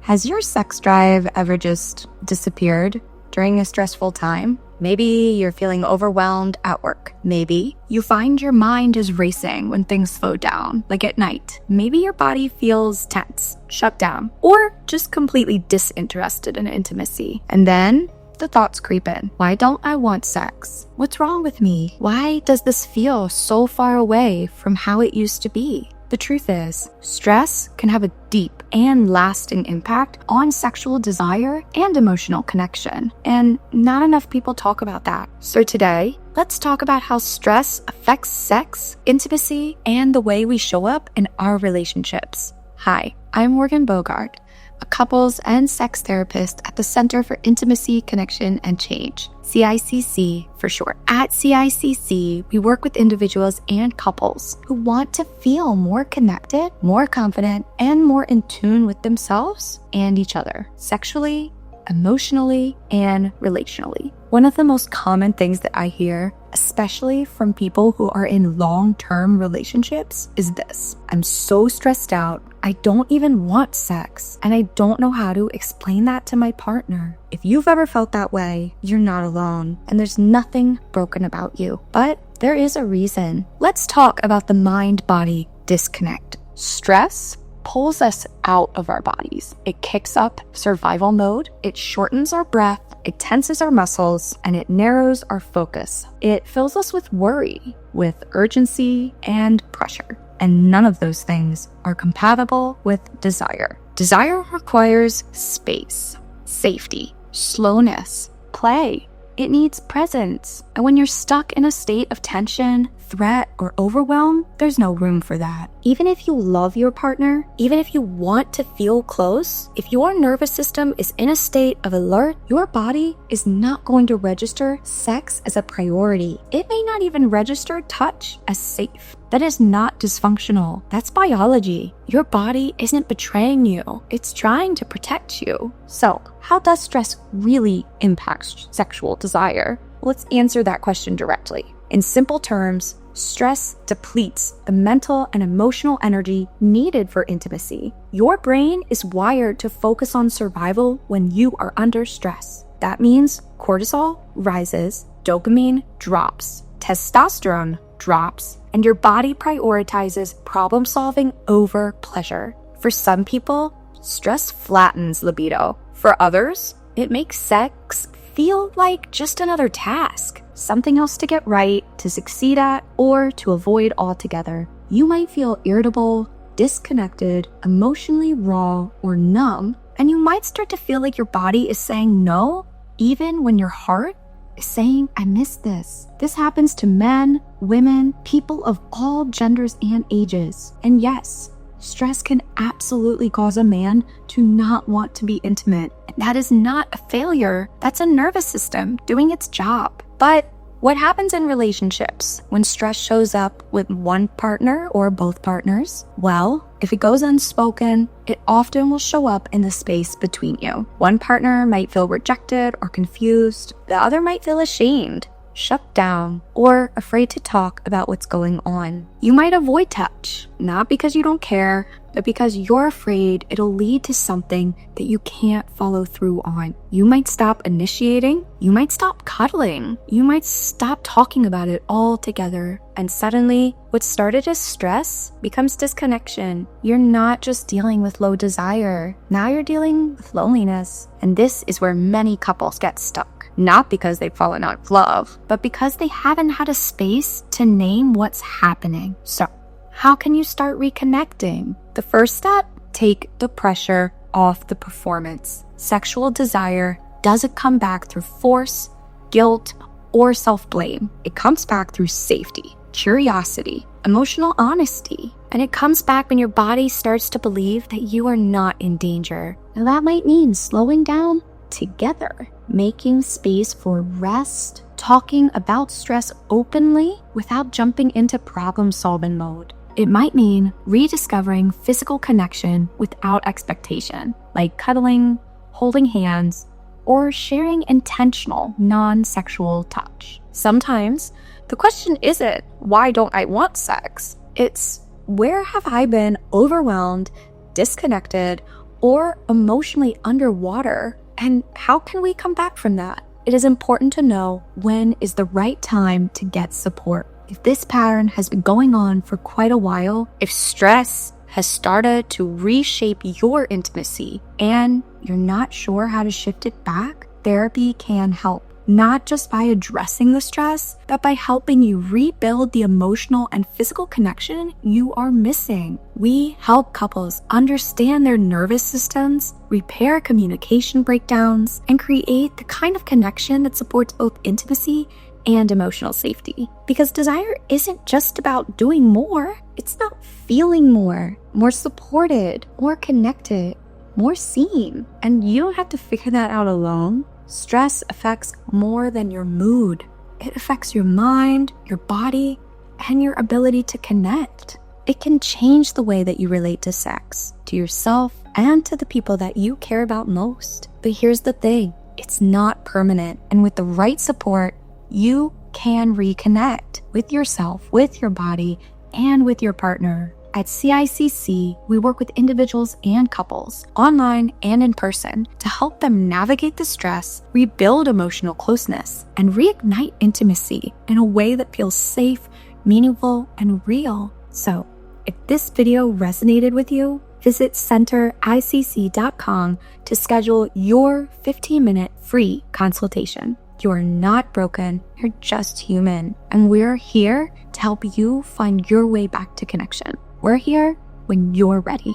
Has your sex drive ever just disappeared during a stressful time? Maybe you're feeling overwhelmed at work. Maybe you find your mind is racing when things slow down, like at night. Maybe your body feels tense, shut down, or just completely disinterested in intimacy. And then the thoughts creep in. Why don't I want sex? What's wrong with me? Why does this feel so far away from how it used to be? The truth is, stress can have a deep and lasting impact on sexual desire and emotional connection, and not enough people talk about that. So today, let's talk about how stress affects sex, intimacy, and the way we show up in our relationships. Hi, I'm Morgan Bougourd, a couples and sex therapist at the Center for Intimacy, Connection, and Change, CICC for short. At CICC, we work with individuals and couples who want to feel more connected, more confident, and more in tune with themselves and each other, sexually, emotionally, and relationally. One of the most common things that I hear, especially from people who are in long-term relationships, is this: I'm so stressed out, I don't even want sex, and I don't know how to explain that to my partner. If you've ever felt that way, you're not alone, and there's nothing broken about you. But there is a reason. Let's talk about the mind-body disconnect. Stress pulls us out of our bodies. It kicks up survival mode, it shortens our breath, it tenses our muscles, and it narrows our focus. It fills us with worry, with urgency, and pressure. And none of those things are compatible with desire. Desire requires space, safety, slowness, play. It needs presence. And when you're stuck in a state of tension, threat, or overwhelm, there's no room for that. Even if you love your partner, even if you want to feel close, if your nervous system is in a state of alert, your body is not going to register sex as a priority. It may not even register touch as safe. That is not dysfunctional. That's biology. Your body isn't betraying you. It's trying to protect you. So, how does stress really impact sexual desire? Let's answer that question directly. In simple terms, stress depletes the mental and emotional energy needed for intimacy. Your brain is wired to focus on survival when you are under stress. That means cortisol rises, dopamine drops, testosterone drops, and your body prioritizes problem solving over pleasure. For some people, stress flattens libido. For others, it makes sex feel like just another task, something else to get right, to succeed at, or to avoid altogether. You might feel irritable, disconnected, emotionally raw, or numb, and you might start to feel like your body is saying no, even when your heart is saying, I miss this. This happens to men, women, people of all genders and ages. And yes, stress can absolutely cause a man to not want to be intimate. And that is not a failure. That's a nervous system doing its job. But what happens in relationships when stress shows up with one partner or both partners? Well, if it goes unspoken, it often will show up in the space between you. One partner might feel rejected or confused. The other might feel ashamed, shut down, or afraid to talk about what's going on. You might avoid touch, not because you don't care, but because you're afraid it'll lead to something that you can't follow through on. You might stop initiating, you might stop cuddling, you might stop talking about it altogether. And suddenly, what started as stress becomes disconnection. You're not just dealing with low desire, now you're dealing with loneliness. And this is where many couples get stuck. Not because they've fallen out of love, but because they haven't had a space to name what's happening. So, how can you start reconnecting? The first step, take the pressure off the performance. Sexual desire doesn't come back through force, guilt, or self-blame. It comes back through safety, curiosity, emotional honesty, and it comes back when your body starts to believe that you are not in danger. Now that might mean slowing down together, making space for rest, talking about stress openly without jumping into problem-solving mode. It might mean rediscovering physical connection without expectation, like cuddling, holding hands, or sharing intentional, non-sexual touch. Sometimes, the question isn't, why don't I want sex? It's, where have I been overwhelmed, disconnected, or emotionally underwater. And how can we come back from that? It is important to know when is the right time to get support. If this pattern has been going on for quite a while, if stress has started to reshape your intimacy and you're not sure how to shift it back, therapy can help. Not just by addressing the stress, but by helping you rebuild the emotional and physical connection you are missing. We help couples understand their nervous systems, repair communication breakdowns, and create the kind of connection that supports both intimacy and emotional safety. Because desire isn't just about doing more, it's about feeling more supported, more connected, more seen. And you don't have to figure that out alone. Stress affects more than your mood. It affects your mind, your body, and your ability to connect. It can change the way that you relate to sex, to yourself, and to the people that you care about most. But here's the thing, it's not permanent. And with the right support, you can reconnect with yourself, with your body, and with your partner. At CICC, we work with individuals and couples, online and in person, to help them navigate the stress, rebuild emotional closeness, and reignite intimacy in a way that feels safe, meaningful, and real. So, if this video resonated with you, visit centericc.com to schedule your 15-minute free consultation. You're not broken, you're just human, and we're here to help you find your way back to connection. We're here when you're ready.